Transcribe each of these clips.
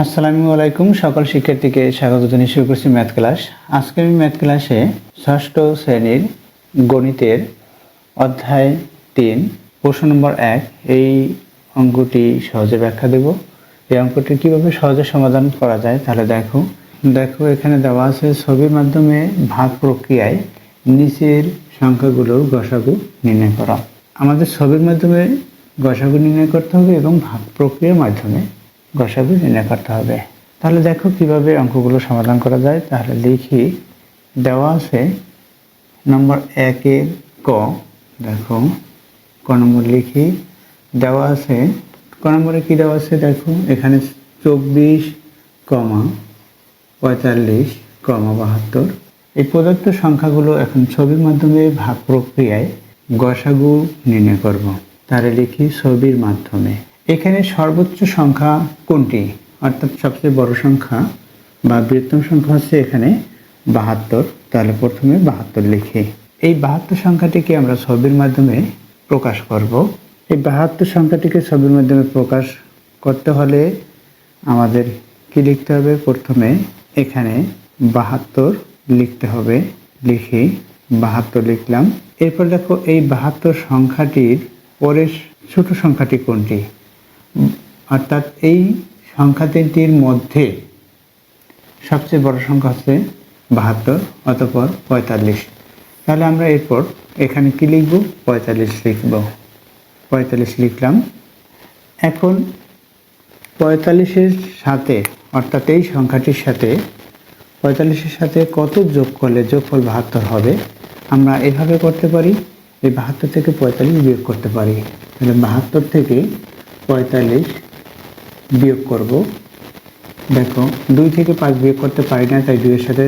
আসসালামু আলাইকুম সকল শিক্ষার্থীকে স্বাগত জানিয়ে শুরু করছি ম্যাথ ক্লাস। আজকে আমি ম্যাথ ক্লাসে ষষ্ঠ শ্রেণীর গণিতের অধ্যায় 3 প্রশ্ন নম্বর 1 এই অঙ্কটি সহজে ব্যাখ্যা দেব। এই অঙ্কটি কিভাবে সহজে সমাধান করা যায় তাহলে দেখো এখানে দেওয়া আছে ছবির মাধ্যমে ভাগ প্রক্রিয়ায় নিচের সংখ্যাগুলোর গসাগু নির্ণয় করা। আমাদের ছবির মাধ্যমে গসাগু নির্ণয় করতে হবে এবং ভাগ প্রক্রিয়ার মাধ্যমে গসাগু নির্ণয় করতে হবে। তাহলে দেখো কিভাবে অঙ্কগুলো সমাধান করা যায়। তাহলে লিখি, দেওয়া আছে নম্বর 1-এর ক। দেখো ক নম্বর লিখি, দেওয়া আছে ক নম্বরে কি দেওয়া আছে দেখো এখানে 24, 45, 72 এই প্রদত্ত সংখ্যাগুলো এখন ছবির মাধ্যমে ভাগ প্রক্রিয়ায় গসাগু নির্ণয় করব। তাহলে লিখি ছবির মাধ্যমে। এখানে সর্বোচ্চ সংখ্যা কোনটি, অর্থাৎ সবচেয়ে বড় সংখ্যা বা বৃহত্তম সংখ্যা হচ্ছে এখানে 72। তাহলে প্রথমে 72 লিখি। এই 72 সংখ্যাটিকে আমরা ছবির মাধ্যমে প্রকাশ করব। এই 72 সংখ্যাটিকে ছবির মাধ্যমে প্রকাশ করতে হলে আমাদের কি লিখতে হবে, প্রথমে এখানে 72 লিখতে হবে। লিখি 72 লিখলাম। এরপর দেখো এই 72 সংখ্যাটির পরের ছোট সংখ্যাটি কোনটি, অর্থাৎ এই সংখ্যা তিনটির মধ্যে সবচেয়ে বড় সংখ্যা হচ্ছে 72, অতঃপর 45। তাহলে আমরা এরপর এখানে কি লিখব, 45 লিখব। 45 লিখলাম। এখন 45-এর সাথে, অর্থাৎ এই সংখ্যাটির সাথে 45-এর সাথে কত যোগ করলে যোগফল 72 হবে, আমরা এভাবে করতে পারি। এই 72 থেকে 45 বিয়োগ করতে পারি। তাহলে 72 থেকে 45 বিয়োগ করব। দেখো 2 থেকে 5 বিয়োগ করতে পারি না, তাই 2-এর সাথে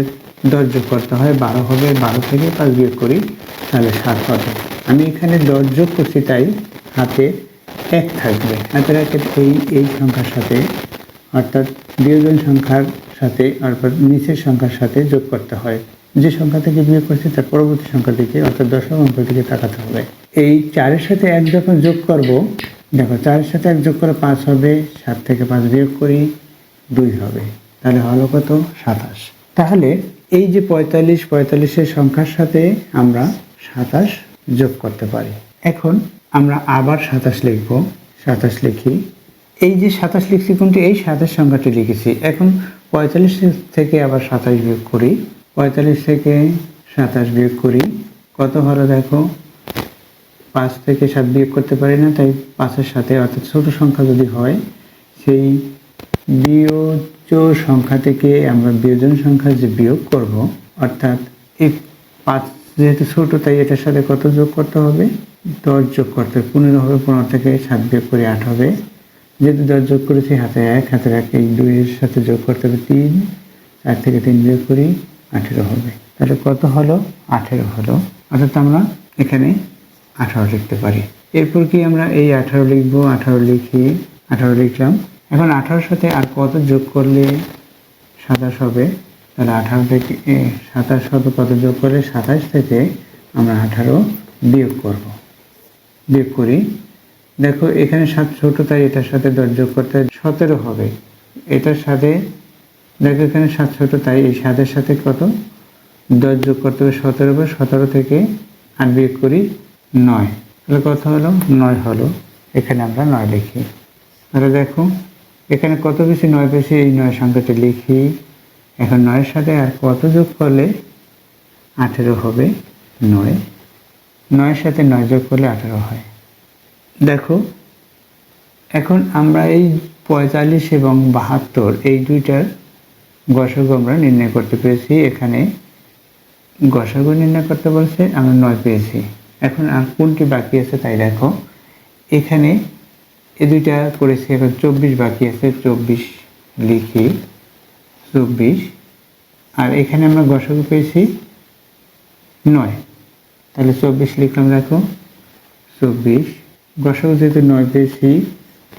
10 যোগ করতে হয়, 12 হবে। 12 থেকে 5 বিয়োগ করি তাহলে 7 হবে। আমি এখানে 10 যোগ করছি, তাই হাতে 1 থাকবে। হাতের 1 এই সংখ্যার সাথে, অর্থাৎ বিয়োজন সংখ্যার সাথে, অর্থাৎ নিচের সংখ্যার সাথে যোগ করতে হয়। যে সংখ্যা থেকে বিয়োগ করছি তার পরবর্তী সংখ্যা থেকে, অর্থাৎ দশম অঙ্ক থেকে তাকাতে হবে। এই 4-এর সাথে 1 যখন যোগ করব, দেখো 4-এর সাথে 1 যোগ করে 5 হবে। 7 থেকে 5 বিয়োগ করি 2 হবে। তাহলে হলো কত, 27। তাহলে এই যে 45-এর সংখ্যার সাথে আমরা 27 যোগ করতে পারি। এখন আমরা আবার 27 লিখব। 27 লিখি। এই যে 27 লিখছি কোনটি, এই 27 সংখ্যাটি লিখেছি। এখন 45 থেকে আবার 27 বিয়োগ করি। 45 থেকে 27 বিয়োগ করি, কত হলো দেখো, 5 থেকে 7 বিয়োগ করতে পারি না, তাই 5-এর সাথে, অর্থাৎ ছোট সংখ্যা যদি হয় সেই বিয়োজ্য সংখ্যা থেকে আমরা বিয়োজন সংখ্যা যে বিয়োগ করব, অর্থাৎ এই 5 যেহেতু ছোট তাই এটার সাথে কত যোগ করতে হবে, 10 যোগ করতে হবে। 15 হবে। 15 থেকে 7 বিয়োগ করে 8 হবে। যেহেতু 10 যোগ করেছি, হাতে 1, হাতের 1 এই 2-এর সাথে যোগ করতে হবে 3। 4 থেকে 3 বিয়োগ করি 18 হবে। তাহলে কত হলো, 18 হলো। অর্থাৎ আমরা এখানে 18 লিখতে পারি। এরপর কি আমরা এই 18 লিখব। 18 লিখি। 18 লিখলাম। এখন 18-এর সাথে আর কত যোগ করলে 27 হবে, তাহলে 18 থেকে 27 হবে, কত যোগ করলে 27 থেকে আমরা 18 বিয়োগ করব। বিয়োগ করি। দেখো এখানে 7 ছোট, তাই এটার সাথে 10 যোগ করতে 17 হবে। এটার সাথে দেখো এখানে 7 ছোট, তাই এই 7-এর সাথে কত 10 যোগ করতে হবে, 17 হবে। 17 থেকে 8 বিয়োগ করি 9। তাহলে কত হলো, 9 হলো। এখানে আমরা 9 লিখি। তাহলে দেখো এখানে কত বেশি, 9 বেশি, এই 9 সংখ্যাটি লিখি। এখন 9-এর সাথে আর কত যোগ করলে 18 হবে, 9। 9-এর সাথে 9 যোগ করলে 18 হয়। দেখো এখন আমরা এই 45 এবং 72 এই দুইটার গসাগু আমরা নির্ণয় করতে পেরেছি। এখানে গসাগু নির্ণয় করতে বলছে, আমরা 9 পেয়েছি। এখন আর কোনটি বাকি আছে তাই দেখো, এখানে এই দুইটা করেছি, এখন 24 বাকি আছে। 24 লিখি। 24। আর এখানে আমরা গসাগু পেয়েছি 9, তাহলে 24 লিখলাম। দেখো 24 গসাগু যেহেতু 9 পেয়েছি,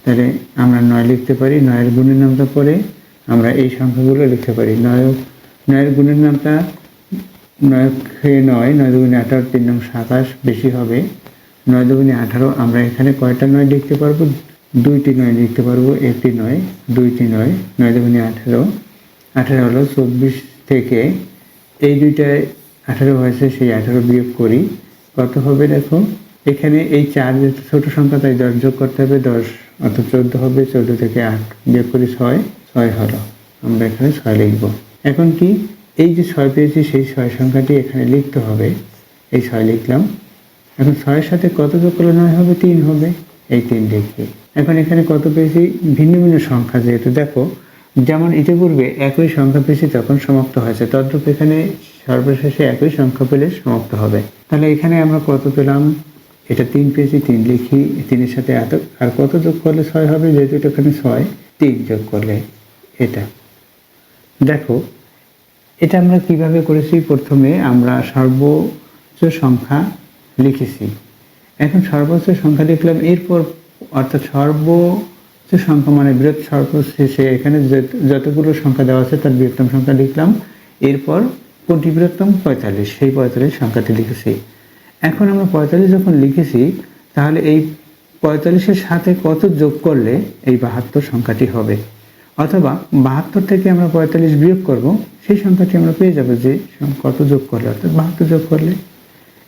তাহলে আমরা 9 লিখতে পারি। 9-এর গুণের নামটা পরে আমরা এই সংখ্যাগুলো লিখতে পারি। 9-এর গুণের নামটা 9 9, 9 দুগুণে 18, 3 9 27 বেশি হবে। 9 দুগুণে 18, আমরা এখানে কয়টা 9 লিখতে পারবো, দুইটি 9 লিখতে পারবো, একটি 9, দুইটি 9, 9 দুগুণে 18, 18 হলো 24 থেকে এই দুইটায় 18 হয়েছে, সেই 18 বিয়োগ করি, কত হবে দেখো। এখানে এই 4 যেহেতু ছোট সংখ্যা তাই 10 যোগ করতে হবে, 10 অর্থাৎ 14 হবে, 14 থেকে 8 বিয়োগ করি 6, 6 হলো, আমরা এখানে 6 লিখব। এখন কি এই যে 6 পেয়েছি সেই 6 সংখ্যাটি এখানে লিখতে হবে, এই 6 লিখলাম। এখন 6 এর সাথে কত যোগ করলে 9 হবে, 3 হবে, এই 3 লিখি। এখন এখানে কত পেয়েছি, ভিন্ন ভিন্ন সংখ্যা যেহেতু দেখো, যেমন ইতিপূর্বে একই সংখ্যা পেয়েছি তখন সমাপ্ত হয়েছে, তদ্রূপ এখানে সর্বশেষে একই সংখ্যা পেলে সমাপ্ত হবে। তাহলে এখানে আমরা কত পেলাম, এটা 3 পেয়েছি, 3 লিখি, 3 এর সাথে এত আর কত যোগ করলে 6 হবে, যেহেতু এটা এখানে 6, 3 যোগ করলে এটা। দেখো এটা আমরা কিভাবে করেছি, প্রথমে আমরা সর্বোচ্চ সংখ্যা লিখেছি, এখন সর্বোচ্চ সংখ্যা লিখলাম, এরপর অর্থাৎ সর্বোচ্চ সংখ্যা মানে বৃহৎ সর্বশেষে এখানে যতগুলো সংখ্যা দেওয়া আছে তার বৃহত্তম সংখ্যা লিখলাম, এরপর কোনটি বৃহত্তম, 45, সেই 45 সংখ্যাটি লিখেছি। এখন আমরা 45 যখন লিখেছি তাহলে এই 45-এর সাথে কত যোগ করলে এই 72 সংখ্যাটি হবে, অথবা 72 থেকে আমরা 45 বিয়োগ করব, সেই সংখ্যাটি আমরা পেয়ে যাব যে কত যোগ করলে, অর্থাৎ 72 যোগ করলে।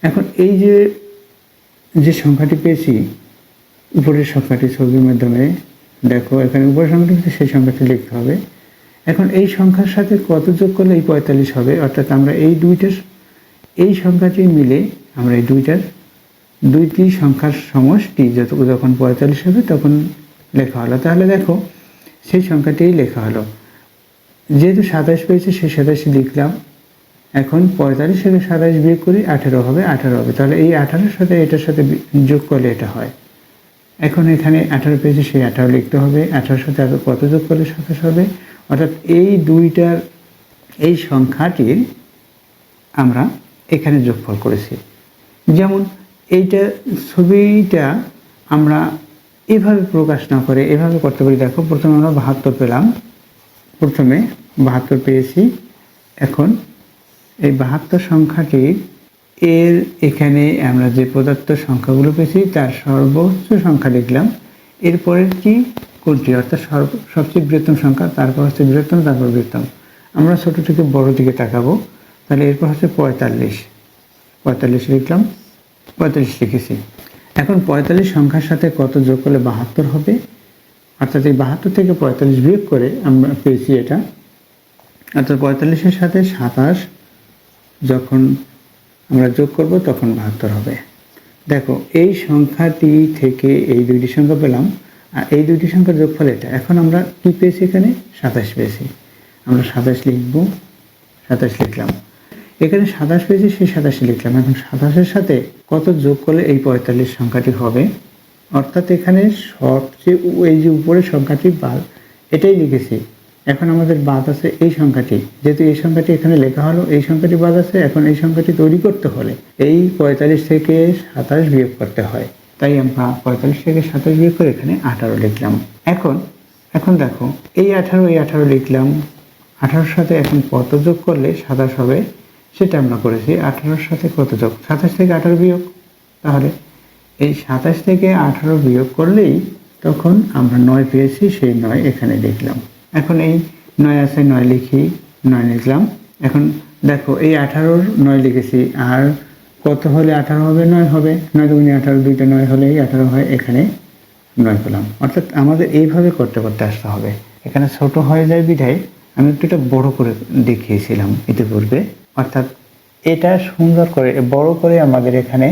এখন এই যে সংখ্যাটি পেয়েছি, উপরের সংখ্যাটি ছবির মাধ্যমে দেখো, এখানে উপরের সংখ্যাটি সেই সংখ্যাটি লিখতে হবে। এখন এই সংখ্যার সাথে কত যোগ করলে এই 45 হবে, অর্থাৎ আমরা এই সংখ্যাটি মিলে আমরা এই দুইটি সংখ্যার সমষ্টি যখন 45 হবে তখন লেখা হলো। তাহলে দেখো সেই সংখ্যাটি লেখা হলো, যেহেতু 27 পেয়েছে সেই 27 লিখলাম। এখন 45 থেকে 27 বিয়োগ করি, 18 হবে, 18 হবে, তাহলে এই 18-এর সাথে এটার সাথে যোগ করলে এটা হয়। এখন এখানে 18 পেয়েছি, সেই 18 লিখতে হবে, 18-এর সাথে কত যোগ করলে 27 হবে, অর্থাৎ এই সংখ্যাটির আমরা এখানে যোগফল করেছি। যেমন এইটা ছবিটা আমরা এভাবে প্রকাশ না করে এভাবে করতে পারি। দেখো প্রথমে আমরা 72 পেলাম, প্রথমে 72 পেয়েছি, এখন এই 72 সংখ্যাটি এর এখানে আমরা যে প্রদত্ত সংখ্যাগুলো পেয়েছি তার সর্বোচ্চ সংখ্যা লিখলাম, এরপরের কি কোনটি, অর্থাৎ সবচেয়ে বৃহত্তম সংখ্যা, তারপর হচ্ছে বৃহত্তম, তারপর বৃহত্তম। আমরা ছোট থেকে বড় দিকে তাকাবো, তাহলে এরপর হচ্ছে 45 লিখলাম, 45 লিখেছি। এখন 45 সংখ্যার সাথে কত যোগ করলে 72 হবে, অর্থাৎ এই 72 থেকে 45 বিয়োগ করে আমরা পেয়েছি এটা, অর্থাৎ 45-এর সাথে 27 যখন আমরা যোগ করব তখন 72 হবে। দেখো এই সংখ্যাটি থেকে এই দুইটি সংখ্যা পেলাম, আর এই দুইটি সংখ্যার যোগফল এটা। এখন আমরা কি পেয়েছি, এখানে 27 পেয়েছি, আমরা 27 লিখব, 27 লিখলাম। এখানে 27 পেয়েছি, সেই 27 লিখলাম। এখন 27-এর সাথে কত যোগ করলে এই 45 সংখ্যাটি হবে, অর্থাৎ এখানে সবচেয়ে এই যে উপরের সংখ্যাটি বাদ, এটাই লিখেছি। এখন আমাদের বাদ আছে এই সংখ্যাটি, যেহেতু এই সংখ্যাটি এখানে লেখা হলো, এই সংখ্যাটি বাদ আছে। এখন এই সংখ্যাটি তৈরি করতে হলে এই 45 থেকে 27 বিয়োগ করতে হয়, তাই আমরা 45 থেকে 27 বিয়োগ করে এখানে 18 লিখলাম। এখন দেখো এই 18 লিখলাম, 18-এর সাথে এখন কত যোগ করলে 27 হবে সেটা আমরা করেছি। 18-এর সাথে কত যোগ, 27 থেকে 18 বিয়োগ, তাহলে এই 27 থেকে 18 বিয়োগ করলেই তখন আমরা 9 পেয়েছি, সেই 9 এখানে লিখলাম। এখন এই 9 আছে, 9 লিখি, 9 লিখলাম। এখন দেখো এই 18-র 9 লিখেছি, আর কত হলে 18 হবে, 9 হবে, 9 দুগুণে 18, দুইটা 9 হলেই 18 হয়, এখানে 9 পেলাম। অর্থাৎ আমাদের এইভাবে করতে করতে আসতে হবে। এখানে ছোট হয়ে যায় বিধায় আমি একটু এটা বড় করে দেখিয়েছিলাম ইতিপূর্বে, অর্থাৎ এটা সুন্দর করে বড় করে আমাদের এখানে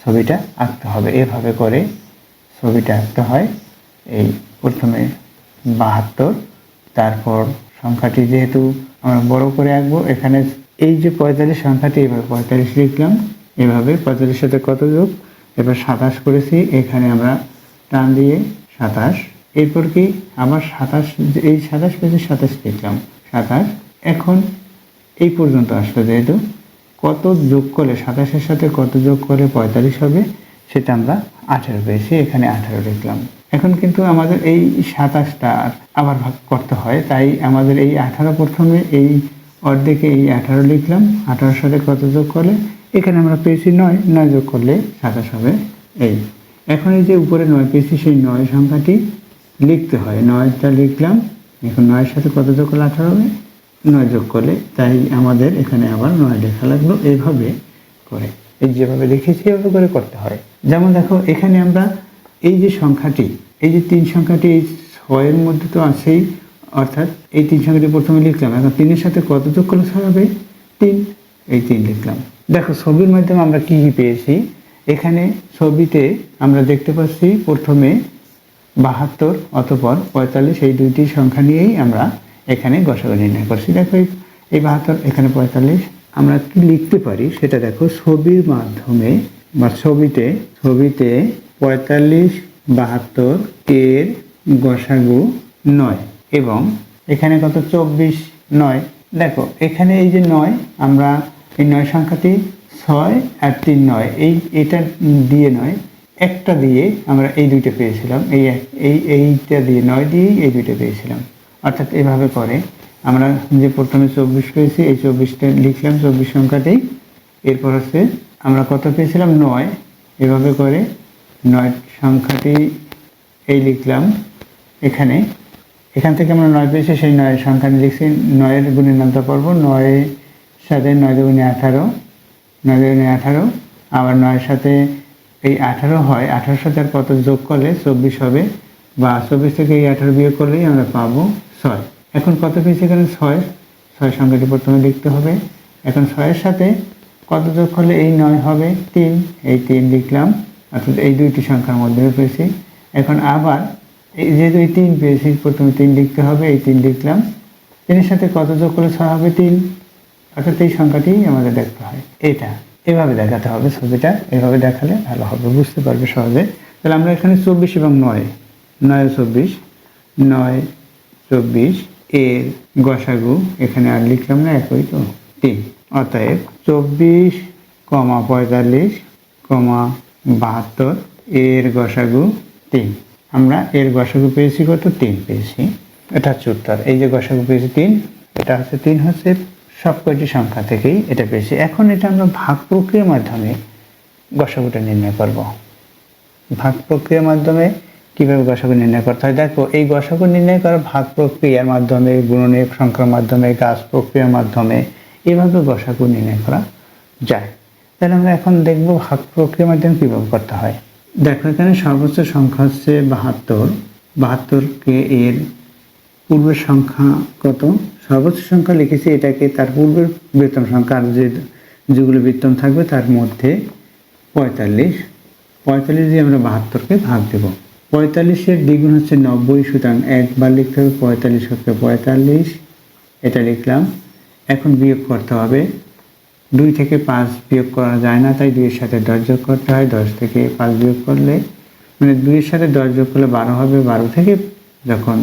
ছবিটা আঁকতে হবে। এভাবে করে ছবিটা আঁকতে হয়। এই প্রথমে 72, তারপর সংখ্যাটি যেহেতু আমরা বড় করে আঁকবো, এখানে এই যে 45 সংখ্যাটি এভাবে 45 লিখলাম, এভাবে 45-এর সাথে কত যোগ, এবার 27 করেছি, এখানে আমরা টান দিয়ে 27, এরপর কি আবার 27, এই 27 পেয়েছি, 27 লিখলাম, 27। এখন এই পর্যন্ত আসলো, যেহেতু কত যোগ করলে 27-এর সাথে কত যোগ করলে 45 হবে সেটা আমরা 18 পেয়েছি, এখানে 18 লিখলাম। এখন কিন্তু আমাদের এই 27টা আবার ভাগ করতে হয়, তাই আমাদের এই 18 প্রথমে এই অর্ধেকে এই 18 লিখলাম, 18-এর সাথে কত যোগ করলে এখানে আমরা পেয়েছি 9 যোগ করলে 27 হবে। এখন এই যে উপরে 9 পেয়েছি, সেই 9 সংখ্যাটি লিখতে হয়। 9টা লিখলাম। এখন 9-এর সাথে কত যোগ করলে 18 হবে? 9 যোগ করলে, তাই আমাদের এখানে আবার 9 লেখা লাগলো। এইভাবে করে, এই যেভাবে লিখেছি এভাবে করে করতে হয়। যেমন দেখো এখানে আমরা এই যে সংখ্যাটি, এই যে 3 সংখ্যাটি, এই 6-এর মধ্যে তো আছেই, অর্থাৎ এই 3 সংখ্যাটি প্রথমে লিখলাম। এখন 3-এর সাথে কত যোগ করলে 6 হবে? 3। এই 3 লিখলাম। দেখো ছবির মাধ্যমে আমরা কি কি পেয়েছি। এখানে ছবিতে আমরা দেখতে পাচ্ছি প্রথমে 72, অতঃপর 45, এই দুইটি সংখ্যা নিয়েই আমরা এখানে গসাগু নির্ণয় করছি। দেখো এই 72, এখানে 45। আমরা কি লিখতে পারি সেটা দেখো, ছবির মাধ্যমে বা ছবিতে 45, 72 এর গসাগু 9 এবং এখানে কত? 24, 9। দেখো এখানে এই যে 9, আমরা এই 9 সংখ্যাটি 6 আর 3 9, এইটা দিয়ে নয়, একটা দিয়ে আমরা এই দুইটা পেয়েছিলাম। এইটা দিয়ে 9 দিয়েই এই দুইটা পেয়েছিলাম। অর্থাৎ এভাবে করে আমরা যে প্রথমে 24 পেয়েছি, এই 24টা লিখলাম 24 সংখ্যাতেই। এরপর হচ্ছে আমরা কত পেয়েছিলাম? 9। এভাবে করে 9 সংখ্যাটি এই লিখলাম এখান থেকে আমরা 9 পেয়েছি, সেই 9 সংখ্যাটি লিখছি। 9-এর গুণের নামটা পড়বো। 9-এর সাথে 9 দুগুণে 18, 9 দুগুণে 18, আবার 9-এর সাথে এই 18 হয়। 18-এর সাথে আর কত যোগ করলে 24 হবে, বা 24 থেকে এই 18 বিয়োগ করলেই আমরা পাবো 6। এখন কত পেয়েছি? এখানে 6 সংখ্যাটি প্রথমে লিখতে হবে। এখন 6-এর সাথে কত যোগ করলে এই 9 হবে? 3। এই 3 লিখলাম, অর্থাৎ এই দুইটি সংখ্যার মধ্যে পেয়েছি। এখন আবার এই যেহেতু এই 3 পেয়েছি, প্রথমে 3 লিখতে হবে। এই 3 লিখলাম। 3-এর সাথে কত যোগ করলে 6 হবে? 3। অর্থাৎ এই সংখ্যাটি আমাদের দেখতে হয়। এটা এভাবে দেখাতে হবে ছবিটা। এভাবে দেখালে ভালো হবে, বুঝতে পারবে সহজে। তাহলে আমরা এখানে 24 এবং 9, 9 24, 9 24 এর গসাগু এখানে আর লিখলাম না, একই তো 3। অতএব 24, 45, 72 এর গসাগু 3। আমরা এর গসাগু পেয়েছি কত? 3 পেয়েছি। এটা হচ্ছে উত্তর। এই যে গসাগু পেয়েছি 3, এটা হচ্ছে 3 হচ্ছে সব কয়টি সংখ্যা থেকেই এটা পেয়েছি। এখন এটা আমরা ভাগ প্রক্রিয়ার মাধ্যমে গসাগুটা নির্ণয় করব। ভাগ প্রক্রিয়ার মাধ্যমে কিভাবে গসাগু নির্ণয় করতে হয় দেখো। এই গসাগু নির্ণয় করা ভাগ প্রক্রিয়ার মাধ্যমে, গুণনীয়ক সংখ্যার মাধ্যমে, গাছ প্রক্রিয়ার মাধ্যমে, এভাবে গসাগু নির্ণয় করা যায়। তাহলে আমরা এখন দেখব ভাগ প্রক্রিয়ার মাধ্যমে কীভাবে করতে হয়। দেখো এখানে সর্বোচ্চ সংখ্যা হচ্ছে 72। 72কে এর পূর্বের সংখ্যা কত? সর্বোচ্চ সংখ্যা লিখেছি এটাকে, তার পূর্বের বৃত্তম সংখ্যা আর যেগুলো বৃত্তম থাকবে তার মধ্যে 45 দিয়ে আমরা 72কে ভাগ দেব। 45-এর দ্বিগুণ হচ্ছে 90, সুতরাং একবার লিখতে হবে 45 হচ্ছে 45, এটা লিখলাম। এখন বিয়োগ করতে হবে। 2 থেকে 5 বিয়োগ করা যায় না, তাই 2-এর সাথে 10 যোগ করতে হয়। 10 থেকে 5 বিয়োগ করলে, মানে 2-এর সাথে 10 যোগ করলে 12 হবে। 12 থেকে যখন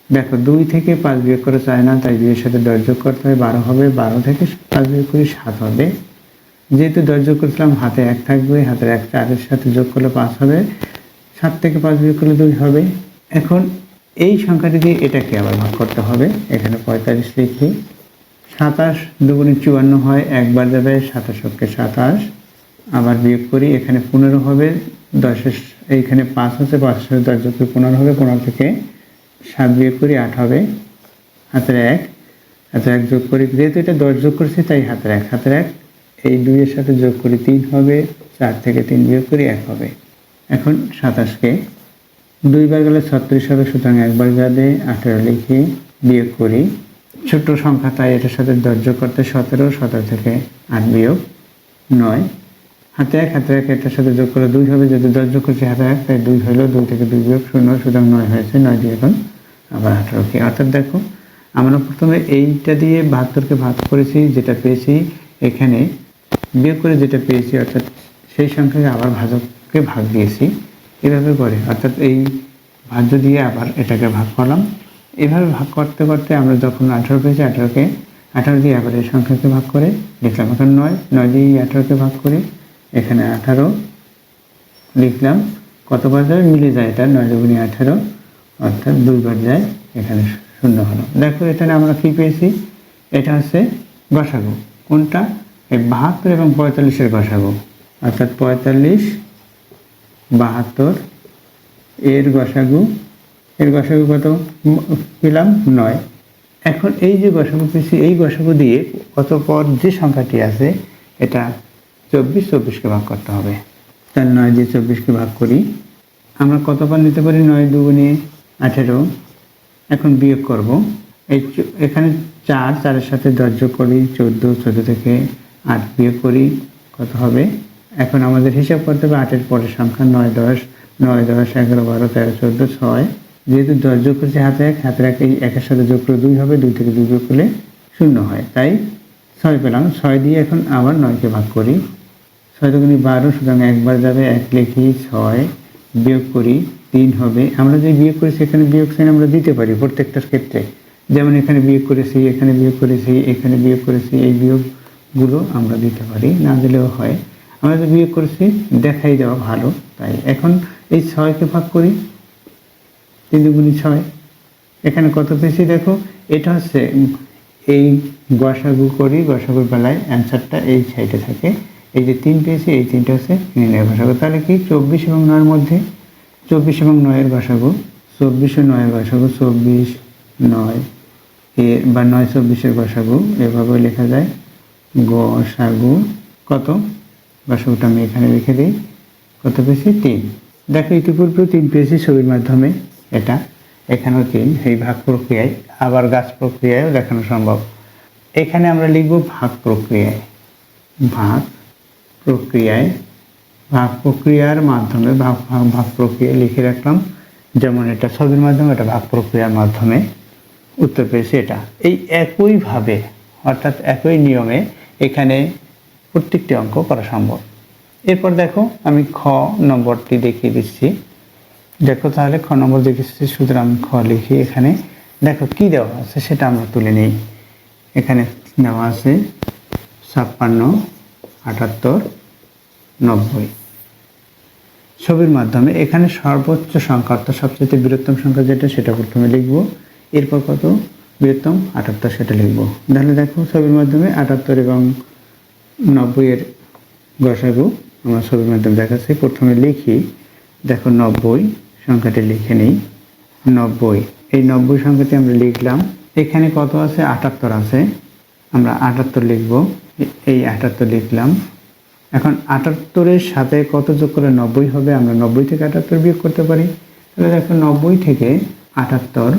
দেখো 2 থেকে 5 বিয়োগ করা যায় না, তাই 2-এর সাথে 10 যোগ করতে হয়, 12 হবে। 12 থেকে 5 বিয়োগ করে 7 হবে। যেহেতু 10 যোগ করেছিলাম, হাতে 1 থাকবে, হাতের 1 4-এর সাথে যোগ করলে 5 হবে। 7 থেকে 5 বিয়োগ করলে 2 হবে। এখন এই সংখ্যাটি দিয়ে এটাকে আবার ভাগ করতে হবে। এখানে 45 লিখি। 27 দুগুণে 54 হয়, একবার যাবে। 27কে 27, আবার বিয়োগ করি। এখানে 15 হবে। 10-এর এইখানে 5 আছে, 5-এর সাথে 10 যোগ করে 15 হবে। 15 থেকে 7 বিয়োগ করি, 8 হবে। হাতের 1 যোগ করি, যেহেতু এটা 10 যোগ করেছি তাই হাতের 1, এই 2-এর সাথে যোগ করি 3 হবে। 4 থেকে 3 বিয়োগ করি 1 হবে। এখন 27কে 2 বার গেলে 36 হবে, সুতরাং একবার যাবে। 18 লিখি, বিয়োগ করি। ছোট সংখ্যা তাই এটার সাথে 10 যোগ করতে 17, 17 থেকে 8 বিয়োগ 9। হাতে 1 এটার সাথে যোগ করে 2 হবে, যেহেতু 10 যোগ করছি হাতে 1 তাই 2 হলো। 2 থেকে 2 বিয়োগ 0, সুতরাং 9 হয়েছে। 9 দিয়ে এখন আবার 18কে। অর্থাৎ দেখো আমরা প্রথমে এইটা দিয়ে 72কে ভাগ করেছি, যেটা পেয়েছি এখানে বিয়োগ করে যেটা পেয়েছি, অর্থাৎ সেই সংখ্যাকে আবার ভাজককে ভাগ দিয়েছি। এভাবে করে, অর্থাৎ এই ভাজ্য দিয়ে আবার এটাকে ভাগ করলাম। এভাবে ভাগ করতে করতে আমরা যখন 18 পেয়েছি, 18 দিয়ে আবার এই সংখ্যাকে ভাগ করে লিখলাম। এখন 9 দিয়ে 18কে ভাগ করে এখানে 18 লিখলাম। কতবার যায়? মিলে যায়, এটা 9 দুগুণে 18, অর্থাৎ 2 বার যায়। এখানে 0 হলো। দেখো এখানে আমরা কি পেয়েছি? এটা হচ্ছে গসাগু। কোনটা? এই 72 এবং 45-এর গসাগু। অর্থাৎ 45 72, এর গসাগু কত পেলাম 9। এখন এই যে গসাগু পেয়েছি, এই গসাগু দিয়ে অতঃপর যে সংখ্যাটি আছে এটা 24কে ভাগ করতে হবে। তাহলে 9 দিয়ে 24কে ভাগ করি। আমরা কত বার নিতে পারি? 9 দুগুণে 18। এখন বিয়োগ করব। এখানে 4 সাথে 10 যোগ করি 14, 14 থেকে 8 বিয়োগ করি, কত হবে? এখন আমাদের হিসাব করতে হবে 8-এর পরের সংখ্যা 9, 10, 9, 10, 11, 12, 13, 14, 6। যেহেতু 10 যোগ করছি হাতের এক এই একের সাথে যোগ করে 2 হবে, 2 থেকে 2 যোগ করলে 0 হয়, তাই 6 পেলাম। 6 দিয়ে এখন আবার 9কে ভাগ করি। 6 দুগুণে 12, সুতরাং একবার যাবে, 1 লিখি, 6 বিয়োগ করি 3 হবে। আমরা যে বিয়োগ করেছি এখানে বিয়োগ সাইন আমরা দিতে পারি প্রত্যেকটার ক্ষেত্রে, যেমন এখানে বিয়োগ করেছি, এখানে বিয়োগ করেছি, এখানে বিয়োগ করেছি, এই বিয়োগগুলো আমরা দিতে পারি, না দিলেও হয়। আমরা যে বিয়োগ করেছি দেখাই দেওয়া ভালো, তাই এখন এই 6কে ভাগ করি, 3 দুগুণে 6। এখানে কত পেয়েছি দেখো, এটা হচ্ছে এই গসাগু করি, গসাগুর বেলায় অ্যান্সারটা এই সাইডে থাকে। এই যে 3 পেয়েছি, এই 3টা হচ্ছে নির্ণয় গসাগু। তাহলে কি 24 এবং 9-এর মধ্যে 24 এবং 9-এর গসাগু, 24 ও 9-এর গসাগু, 24, 9 বা 9, 24-এর গসাগু এভাবে লেখা যায়। গসাগু কত? গসাগুটা আমি এখানে লিখে দিই। কত পেয়েছি? 3। দেখো ইতিপূর্বেও 3 পেয়েছি ছবির মাধ্যমে, এটা এখানেও 3। এই ভাগ প্রক্রিয়ায় আবার গাছ প্রক্রিয়ায়ও দেখানো সম্ভব। এখানে আমরা লিখব ভাগ প্রক্রিয়ায়। ভাগ প্রক্রিয়ার মাধ্যমে ভাগ প্রক্রিয়া লিখে রাখলাম, যেমন এটা ছবির মাধ্যমে, এটা ভাগ প্রক্রিয়ার মাধ্যমে উত্তর পেয়েছি। এটা এই একইভাবে অর্থাৎ একই নিয়মে এখানে প্রত্যেকটি অঙ্ক করা সম্ভব। এরপর দেখো আমি খ নম্বরটি দেখিয়ে দিচ্ছি। দেখো তাহলে খ নম্বর দেখিয়েছি, সুতরাং খ লিখি। এখানে দেখো কি দেওয়া আছে সেটা আমরা তুলে নিই। এখানে দেওয়া আছে 56, 78, 90 ছবির মাধ্যমে। এখানে সর্বোচ্চ সংখ্যা অর্থাৎ সবচেয়ে বৃহত্তম সংখ্যা যেটা সেটা প্রথমে লিখব, এরপর কত বৃহত্তম 78 সেটা লিখব। তাহলে দেখো ছবির মাধ্যমে 78 এবং 90-এর গসাগু আমরা ছবির মাধ্যমে দেখাচ্ছি। প্রথমে লিখি, দেখো 90 সংখ্যাটি লিখে নিই। 90, এই 90 সংখ্যাটি আমরা লিখলাম। এখানে কত আছে? 78 আছে, আমরা 78 লিখব। এই 78 লিখলাম। এখন 78-এর সাথে কত যোগ করে 90 হবে? আমরা 90 থেকে 78 বিয়োগ করতে পারি। তাহলে দেখো 90 থেকে 78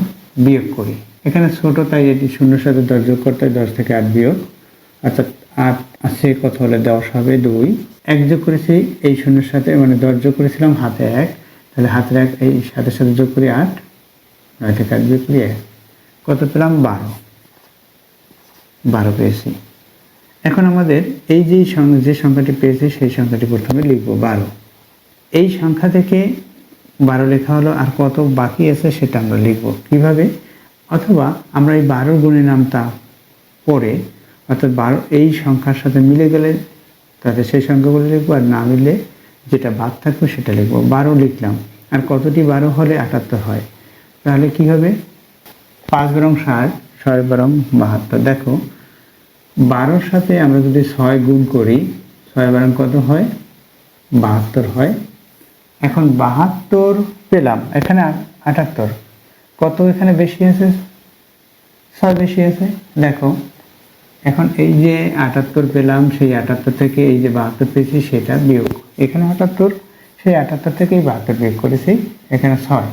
বিয়োগ করি। এখানে ছোট তাই এটি 0-এর সাথে 10 যোগ করতে হয়, 10 থেকে 8 বিয়োগ, অর্থাৎ 8 আছে কত হলে 10 হবে 2। 1 যোগ করেছি এই 0-এর সাথে, মানে 10 যোগ করেছিলাম হাতে 1, তাহলে হাতের 1 এই সাথে যোগ করি 8, 9 থেকে 8 বিয়োগ করি 1, কত পেলাম? 12 পেয়েছি। এখন আমাদের এই যে সংখ্যাটি পেয়েছি সেই সংখ্যাটি প্রথমে লিখব 12। এই সংখ্যা থেকে 12 লেখা হলো, আর কত বাকি আছে সেটা আমরা লিখব কিভাবে? অথবা আমরা এই 12 গুণের নামটা পড়ে, অর্থাৎ 12 এই সংখ্যার সাথে মিলে গেলে তাহলে সেই সংখ্যাগুলো লিখবো, আর না মিললে যেটা বাদ থাকবে সেটা লিখবো। 12 লিখলাম, আর কতটি 12 হলে 78 হয়? তাহলে কি হবে? 5 বরং 60, 6 বরং 72। দেখো 12-র সাথে আমরা যদি 6 গুণ করি, 6 বরং কত হয়? 72 হয়। এখন 72 পেলাম, এখানে 78 কত এখানে বেশি আছে? 6 বেশি আছে। দেখো এখন এই যে 78 পেলাম, সেই 78 থেকে এই যে 72 পেয়েছি সেটা বিয়োগ। এখানে 78, সেই 78 থেকে এই 72 বিয়োগ করেছি, এখানে 6।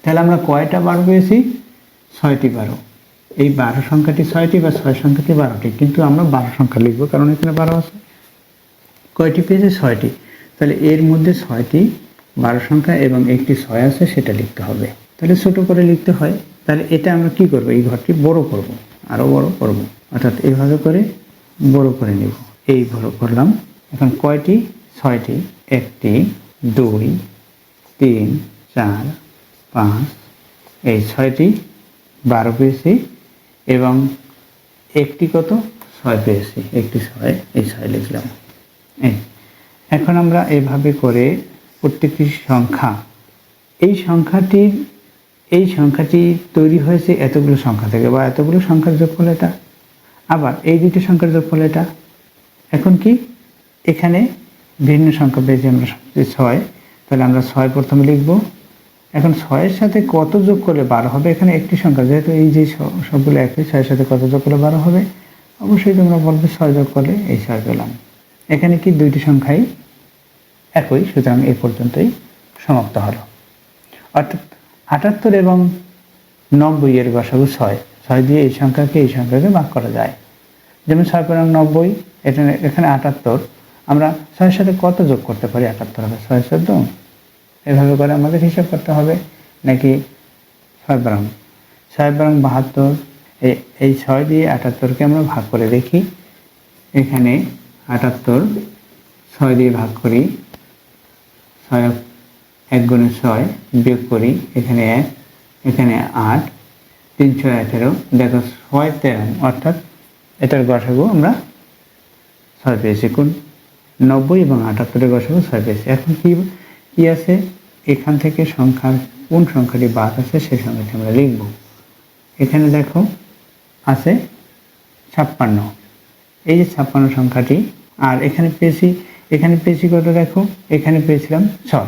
তাহলে আমরা কয়টা 12 পেয়েছি? 6টি 12। এই 12 সংখ্যাটি 6টি বা 6 সংখ্যাটি 12টি, কিন্তু আমরা 12 সংখ্যা লিখব কারণ এখানে 12 আছে। কয়টি পেয়েছি? 6টি। তাহলে এর মধ্যে 6টি 12 সংখ্যা এবং একটি 6 আছে, সেটা লিখতে হবে। তাহলে ছোট করে লিখতে হয়। তাহলে এটা আমরা কি করব? এই ঘরটি বড় করব, আরও বড় করব, অর্থাৎ এইভাবে করে বড় করে নেব। এই বড় করলাম। এখন কয়টি? 6টি। 1টি, 2, 3, 4, 5, এই 6টি 12 পেয়েছি এবং একটি কত? 6 পেয়েছি। একটি 6, এই 6 লিখলাম। এখন আমরা এভাবে করে প্রত্যেকটি সংখ্যা, এই সংখ্যাটি তৈরি হয়েছে এতগুলো সংখ্যা থেকে, বা এতগুলো সংখ্যার যোগফল এটা, আবার এই দুটি সংখ্যার যোগফল এটা। এখন কি এখানে ভিন্ন সংখ্যা পেয়েছি আমরা 6, তাহলে আমরা 6 প্রথমে লিখব। এখন 6-এর সাথে কত যোগ করলে 12 হবে? এখানে একটি সংখ্যা, যেহেতু এই যে সবগুলো একই, 6-এর সাথে কত যোগ করলে 12 হবে? অবশ্যই তোমরা বলবে 6 যোগ করলে এই 6 পেলাম। এখানে কি দুইটি সংখ্যাই একই, সুতরাং এই পর্যন্তই সমাপ্ত হলো। অর্থাৎ 78 এবং 90 এর গসাগু 6, 6 দিয়ে এই সংখ্যাকে ভাগ করা যায়। যেমন 6 পূর্ণাংক 90, এখানে 78, আমরা 6-এর সাথে কত যোগ করতে পারি? 78 হবে 6 14, এভাবে করে আমাদের হিসাব করতে হবে। নাকি 6 পূর্ণাংক 72, এই 6 দিয়ে 78কে আমরা ভাগ করে দেখি। এখানে 78 6 দিয়ে ভাগ করি, 6 1 গুণে 6 বিয়োগ করি, এখানে 1, এখানে 8, 318, দেখো 6 13, অর্থাৎ এটার গসাগু আমরা 6 পেয়েছি। কোন 90 এবং 78-এর গসাগু 6 পেয়েছি। এখন কি আছে? এখান থেকে কোন সংখ্যাটি বাদ আছে সেই সংখ্যাটি আমরা লিখব। এখানে দেখো আছে 56, এই যে 56 সংখ্যাটি, আর এখানে পেয়েছি কত? দেখো এখানে পেয়েছিলাম 6,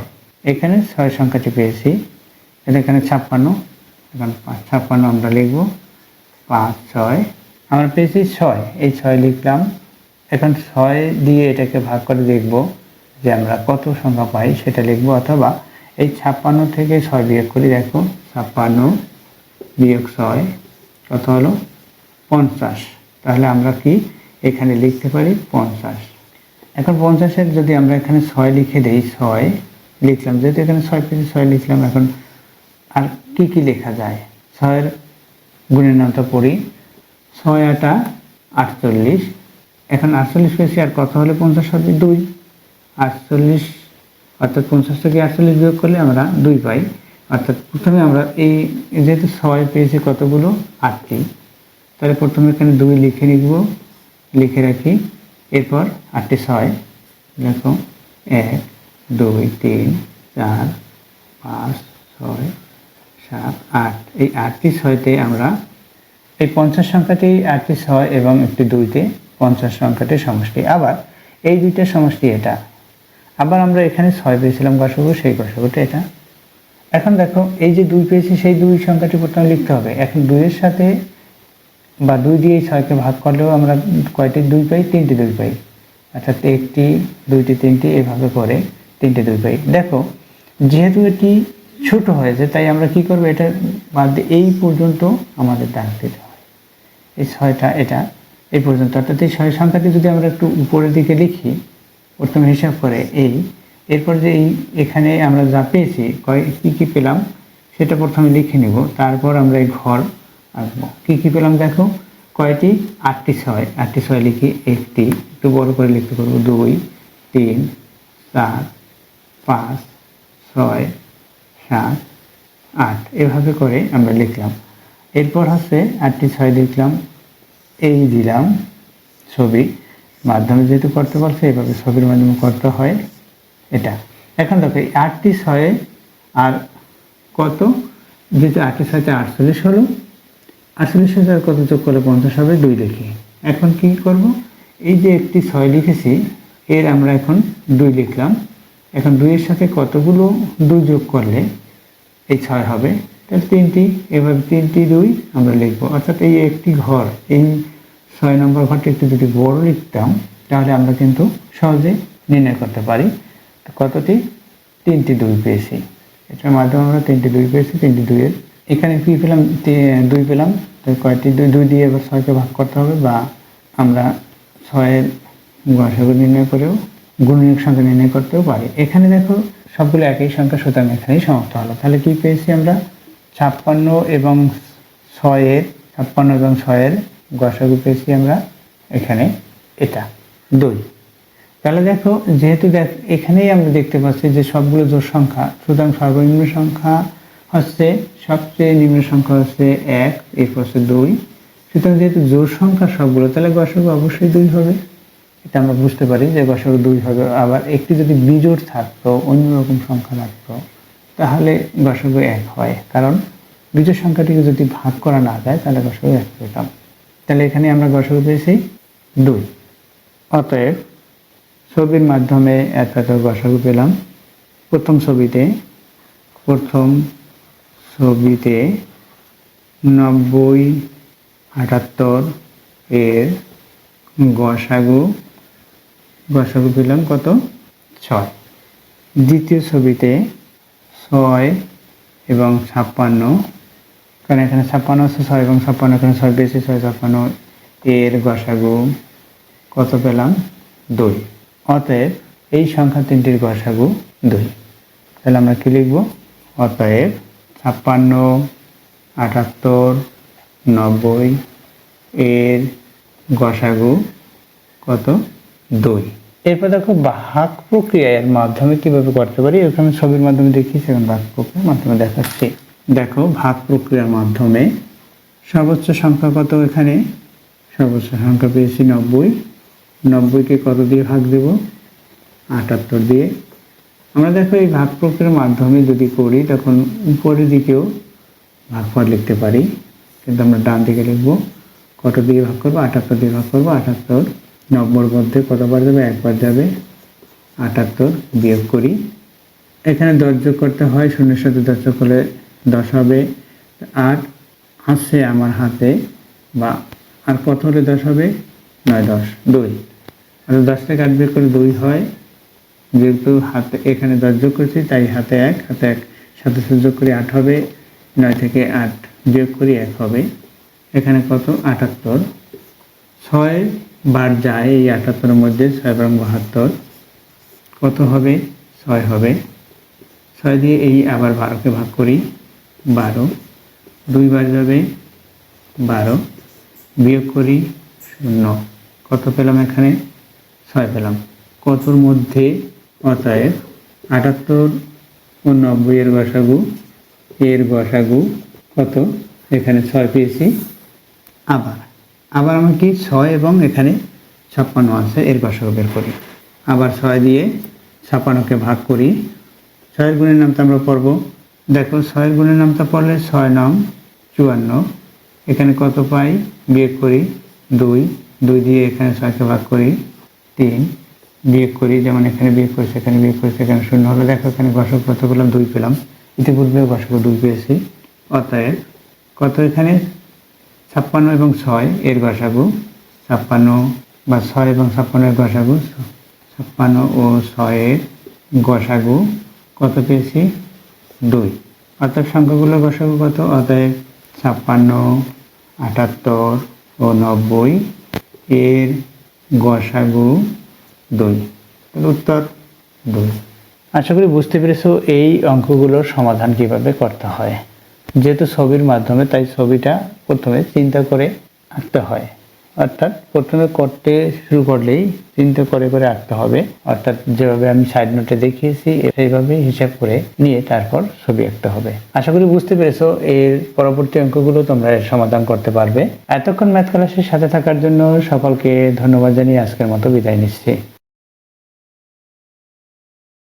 এখানে 6 সংখ্যাটি পেয়েছি, এখানে 56, এখন 56 আমরা লিখব। 5 6 আমরা পেয়েছি 6, এই 6 লিখলাম। এখন 6 দিয়ে এটাকে ভাগ করে দেখব যে আমরা কত সংখ্যা পাই সেটা লিখব, অথবা এই 56 থেকে 6 বিয়োগ করি। দেখো 56 বিয়োগ 6 কত হলো? 50। তাহলে আমরা কি এখানে লিখতে পারি 50। এখন 50-এর যদি আমরা এখানে 6 লিখে দেই, 6 লিখলাম, যেহেতু এখানে 6 পেয়েছি 6 লিখলাম। এখন আর কি লেখা যায়? 6-এর গুণের নামটা পড়ি। 6 8 48, এখন 48 পেয়েছি, আর কত হলে 50 হবে? 2। 48, অর্থাৎ 50 থেকে 48 বিয়োগ করলে আমরা 2 পাই। অর্থাৎ প্রথমে আমরা যেহেতু 6 পেয়েছি কতগুলো? 8টি, তাহলে প্রথমে এখানে 2 লিখে রাখি। এরপর 8টি 6, দেখো 1 2 3 4 5 6 7 8, এই 8টি 6-তে আমরা এই 50 সংখ্যাটি 8টি 6 এবং একটি 2-তে 50 সংখ্যাটির সমষ্টি। আবার এই দুইটার সমষ্টি এটা। আবার আমরা এখানে 6 পেয়েছিলাম গসাগু, সেই গসাগুটা এটা। এখন দেখো এই যে 2 পেয়েছি, সেই 2 সংখ্যাটি প্রথমে লিখতে হবে। এখন 2-এর সাথে বা 2 দিয়ে 6কে ভাগ করলেও আমরা কয়টি 2 পাই? 3টি 2 পাই। অর্থাৎ 1টি 2টি 3টি, এভাবে করে 3টি 2 পাই। দেখো যেহেতু এটি ছোট হয়েছে, তাই আমরা কি করব? এটা বাদ দিয়ে এই পর্যন্ত আমাদের দাগ দিতে হয়। এই 6টা এটা এই পর্যন্ত, অর্থাৎ এই 6 সংখ্যাটি যদি আমরা একটু উপরের দিকে লিখি, প্রথমে হিসাব করে এরপর যে এখানে আমরা যা পেয়েছি, কি পেলাম সেটা প্রথমে লিখে নেব, তারপর আমরা এই ঘর আঁকবো। কি পেলাম দেখো, কয়টি? 8টি 6, 8টি 6 লিখি। একটি একটু বড় করে লিখতে পারবো, 2 3 4 5 6 7 8, এভাবে করে আমরা লিখলাম। এরপর হচ্ছে 8টি 6 লিখলাম, এই দিলাম ছবি মাধ্যমে, যেহেতু করতে পারছে এভাবে ছবির মাধ্যমে করতে হয় এটা। এখন দেখো এই 8টি 6 আর কত? যেহেতু 8টি 6-তে 48 হলো, 48 কত যোগ করলে 50 হবে? 2 লিখি। এখন কি করব? এই যে একটি 6 লিখেছি, এর আমরা এখন 2 লিখলাম। এখন 2-এর সাথে কতগুলো 2 যোগ করলে এই 6 হবে? তাহলে 3টি, এভাবে 3টি 2 আমরা লিখবো। অর্থাৎ এই একটি ঘর, এই 6 নম্বর ঘরটি একটু যদি বড় লিখতাম, তাহলে আমরা কিন্তু সহজে নির্ণয় করতে পারি। কতটি? 3টি 2 পেয়েছি। এটার মাধ্যমে আমরা 3টি 2 পেয়েছি। 3টি 2-এর এখানে কি পেলাম? 2 পেলাম। তো কয়টি 2 দিয়ে এবার 6কে ভাগ করতে হবে, বা আমরা 6-এর গসাগু নির্ণয় করেও গুণনীয়ক সংখ্যা নির্ণয় করতেও পারি। এখানে দেখো সবগুলো একই সংখ্যা, সুতরাং এখানেই সমাপ্ত হলো। তাহলে কি পেয়েছি আমরা? 56 এবং 6-এর গসাগু পেয়েছি আমরা এখানে এটা 2। তাহলে দেখো যেহেতু এখানেই আমরা দেখতে পাচ্ছি যে সবগুলো জোড় সংখ্যা, সুতরাং সর্বনিম্ন সংখ্যা হচ্ছে, সবচেয়ে নিম্ন সংখ্যা হচ্ছে 1, এরপর হচ্ছে 2। সুতরাং যেহেতু জোড় সংখ্যা সবগুলো, তাহলে গসাগু অবশ্যই 2 হবে। এটা আমরা বুঝতে পারি যে গসাগু 2 হবে। আবার একটি যদি বিজোড় থাকতো, অন্যরকম সংখ্যা থাকতো, তাহলে গসাগু 1 হয়, কারণ বিজোড় সংখ্যাটিকে যদি ভাগ করা না যায় তাহলে গসাগু 1 পেতাম। তাহলে এখানে আমরা গসাগু পেয়েছি 2। অতএব ছবির মাধ্যমে এত এত গসাগু পেলাম। প্রথম ছবিতে 90-78 এর গসাগু পেলাম কত? 6। দ্বিতীয় ছবিতে 6 এবং 56, কারণ এখানে 56 আছে, 6 এবং 56, এখানে 6 বেশি, 6 56 এর গসাগু কত পেলাম? 2। অতএব এই সংখ্যা তিনটির গসাগু 2। তাহলে আমরা কি লিখব? অতএব 56, 78, 90 এর গসাগু কত? 2। এরপর দেখো ভাগ প্রক্রিয়ার মাধ্যমে কিভাবে করতে পারি, এখানে ছবির মাধ্যমে দেখিয়েছি, এখন ভাগ প্রক্রিয়ার মাধ্যমে দেখাচ্ছি। দেখো ভাগ প্রক্রিয়ার মাধ্যমে সর্বোচ্চ সংখ্যা কত? এখানে সর্বোচ্চ সংখ্যা পেয়েছি 90। 90কে কত দিয়ে ভাগ দেব? 78 দিয়ে। আমরা দেখো এই ভাগ প্রক্রিয়ার মাধ্যমে যদি করি তখন উপরের দিকেও ভাগফল লিখতে পারি, কিন্তু আমরা ডান দিকে লিখব। কত দিয়ে ভাগ করবো? 78 দিয়ে ভাগ করবো। 78 90 মধ্যে কতবার যাবে? একবার যাবে। 78 বিয়োগ করি। এখানে 10 যোগ করতে হয়, শূন্যের সাথে 10 যোগ করলে 10 হবে। আর আছে আমার হাতে, বা আর কত হলে 10 হবে? 9 10 2। আর 10 থেকে 8 বিয়োগ করে 2 হয়। যেহেতু হাতে এখানে 10 যোগ করেছি তাই হাতে 1, হাতে 1 সাথে যোগ করি 8 হবে। 9 থেকে 8 বিয়োগ করি 1 হবে। এখানে কত? 78। 6 বার যায় এই 78 এর মধ্যে, 6 বার 72, কত হবে? 6 হবে। 6 দিয়ে এই আবার 12কে ভাগ করি, 12। 2 বার যাবে 12, বিয়োগ করি 0। কত পেলাম? এখানে 6 পেলাম। কতর মধ্যে? অতএব 78 ও 90 এর গসাগু কত? এখানে 6 পেয়েছি। আবার আমরা কি 6 এবং এখানে 56 আছে, এর গসাগু বের করি। আবার 6 দিয়ে 56কে ভাগ করি। 6 এর গুণের নামটা আমরা পড়ব। দেখো 6 এর গুণের নামটা পড়লে 6 9 54। এখানে কত পাই? বিয়োগ করি 2। 2 দিয়ে এখানে 6কে ভাগ করি 3, বিয়োগ করি, যেমন এখানে বিয়োগ করেছে, এখানে বিয়োগ করেছে, এখানে 0 হলো। দেখো এখানে গসাগু কত পেলাম? 2 পেলাম। ইতিপূর্বে গসাগু 2 পেয়েছি। অতএব কত? এখানে 56 এবং 6 এর গসাগু 56, বা 6 এবং 56 এর গসাগু 56 ও 6 এর গসাগু কত পেয়েছি? 2। অর্থাৎ সংখ্যাগুলোর গসাগু কত? অতএব 56, 78 ও 90 এর গসাগু 2। উত্তর 2। আশা করি বুঝতে পেরেছো এই অঙ্কগুলোর সমাধান কিভাবে করতে হয়। যেহেতু ছবির মাধ্যমে, তাই ছবিটা প্রথমে চিন্তা করে আঁকতে হয়। অর্থাৎ প্রথমে করতে শুরু করলেই চিন্তা করে করে আঁকতে হবে। অর্থাৎ যেভাবে আমি সাইড নোটে দেখিয়েছি সেইভাবে হিসাব করে নিয়ে তারপর ছবি আঁকতে হবে। আশা করি বুঝতে পেরেছো। এর পরবর্তী অঙ্কগুলো তোমরা সমাধান করতে পারবে। এতক্ষণ ম্যাথ ক্লাসের সাথে থাকার জন্য সকলকে ধন্যবাদ জানিয়ে আজকের মতো বিদায় নিচ্ছি।